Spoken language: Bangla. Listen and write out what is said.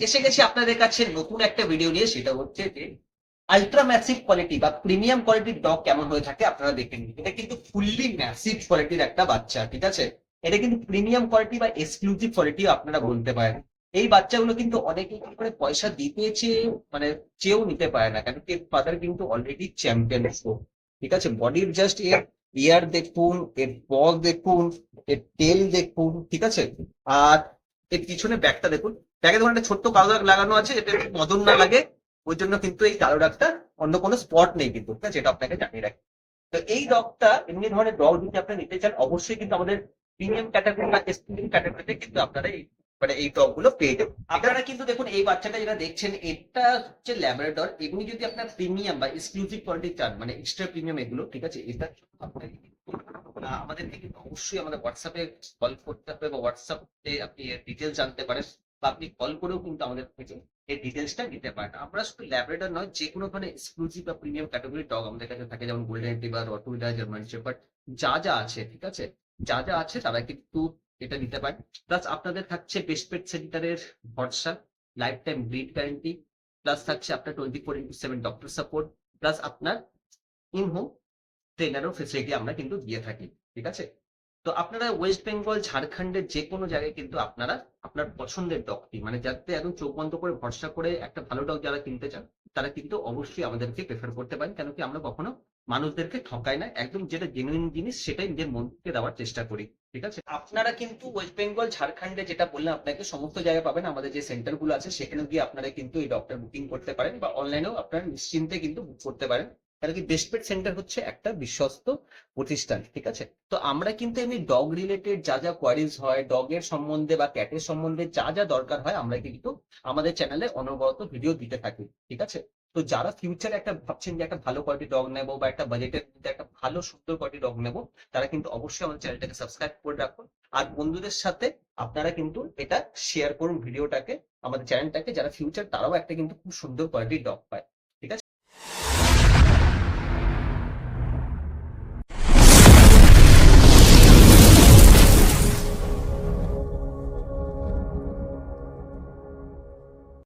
এসে গেছি আপনাদের কাছে নতুন একটা ভিডিও নিয়ে, সেটা হচ্ছে যে আলট্রা ম্যাসিভ কোয়ালিটি বা প্রিমিয়াম কোয়ালিটির ডগ কেমন হয়ে থাকে আপনারা দেখে নিন। এটা কিন্তু ফুললি ম্যাসিভ কোয়ালিটির একটা বাচ্চা, ঠিক আছে। এটা কিন্তু প্রিমিয়াম কোয়ালিটি বা এক্সক্লুসিভ কোয়ালিটি আপনারা বলতে পারেন। এই বাচ্চাগুলো কিন্তু অনেকে কি করে পয়সা দিতে চেয়ে মানে চেয়েও নিতে পারে না, কারণ এর ফাদার কিন্তু অলরেডি চ্যাম্পিয়ন শো, ঠিক আছে। বডির জাস্ট এর ইয়ার দেখুন, এর বল দেখুন, এর টেল দেখুন, ঠিক আছে। আর এর পিছনে ব্যাগটা দেখুন। ব্যাগে দেখুন একটা ছোট্ট কালো দাগ লাগানো আছে, এটা একটু নজর না লাগে ওই জন্য কিন্তু এই কালো দাগটা, অন্য কোনো স্পট নেই কিন্তু, ঠিক আছে, এটা আপনাকে জানিয়ে রাখি। তো এই ডগটা, এমনি ধরনের ডগ যদি আপনি নিতে চান, অবশ্যই কিন্তু আমাদের প্রিমিয়াম ক্যাটাগরি বা এক্সট্রিম ক্যাটাগরিতে কিন্তু আপনারা এই মানে এই ডগ গুলো পেয়ে যাবেন। আপনারা কিন্তু দেখুন এই বাচ্চাটা যেটা দেখছেন, এটা হচ্ছে ল্যাব্রাডর। এমনি যদি আপনার প্রিমিয়াম বা এক্সক্লুসিভ কোয়ালিটি চান, মানে এক্সট্রা প্রিমিয়াম এগুলো, ঠিক আছে, এটার জন্য আপনাকে কিন্তু আমাদেরকে কিন্তু অবশ্যই আমাদের হোয়াটসঅ্যাপে কল করতে হবে, বা হোয়াটসঅ্যাপে আপনি ডিটেলস জানতে পারেন, বা আপনি কল করেও কিন্তু আমাদের থেকে এই ডিটেলসটা নিতে পারেন। আমরা শুধু ল্যাব্রাডর নয়, যে কোনো ধরনের এক্সক্লুসিভ বা প্রিমিয়াম ক্যাটাগরির ডগ আমাদের কাছে থাকে, যেমন golden retriever, Rottweiler, German shepherd, যা যা আছে, ঠিক আছে, যা যা আছে তারা কিন্তু এটা নিতে পারেন। প্লাস আপনাদের থাকছে বেস্ট পেট সেন্টারের ভরসা, life time breed guarantee, plus থাকছে আপনার 24/7 ডক্টর সাপোর্ট, প্লাস আপনার ইন হোম ট্রেনারও ফেসিলিটি আমরা কিন্তু দিয়ে থাকি, ঠিক আছে। তো আপনারা ওয়েস্ট বেঙ্গল, ঝাড়খণ্ডের যে কোনো জায়গায় কিন্তু আপনারা আপনার পছন্দের ডগটি, মানে যাতে একদম চোখ বন্ধ করে ভরসা করে একটা ভালো ডগ যারা কিনতে চান, তারা কিন্তু অবশ্যই আমাদেরকে প্রেফার করতে পারেন। কেন কি আমরা কখনো মানুষদেরকে ঠকাই না, একদম যেটা জেনুইন জিনিস সেটাই নিজের মনকে দেওয়ার চেষ্টা করি, ঠিক আছে। আপনারা কিন্তু ওয়েস্ট বেঙ্গল, ঝাড়খণ্ডে যেটা বললাম আপনাকে, সমস্ত জায়গায় পাবেন। আমাদের যে সেন্টার গুলো আছে সেখানে গিয়ে আপনারা কিন্তু এই ডগটা বুকিং করতে পারেন, বা অনলাইনেও আপনারা নিশ্চিন্তে কিন্তু বুক করতে পারেন। কারণ কি বেস্ট পেট সেন্টার হচ্ছে একটা বিশ্বস্ত প্রতিষ্ঠান, ঠিক আছে। তো আমরা কিন্তু এমনি ডগ রিলেটেড যা যা কোয়ারিজ হয়, ডগের সম্বন্ধে বা ক্যাটের সম্বন্ধে যা যা দরকার হয়, আমরা কিন্তু আমাদের চ্যানেলে অনবরত ভিডিও দিতে থাকি, ঠিক আছে। তো যারা ফিউচারে একটা ভাবছেন যে একটা ভালো কোয়ালিটি ডগ নেবো, বা একটা বাজেটের মধ্যে একটা ভালো সুন্দর কোয়ালিটি ডগ নেবো, তারা কিন্তু অবশ্যই আমাদের চ্যানেলটাকে সাবস্ক্রাইব করে রাখুন। আর বন্ধুদের সাথে আপনারা কিন্তু এটা শেয়ার করুন ভিডিওটাকে, আমাদের চ্যানেলটাকে, যারা ফিউচার তারাও একটা কিন্তু খুব সুন্দর কোয়ালিটির ডগ পায়।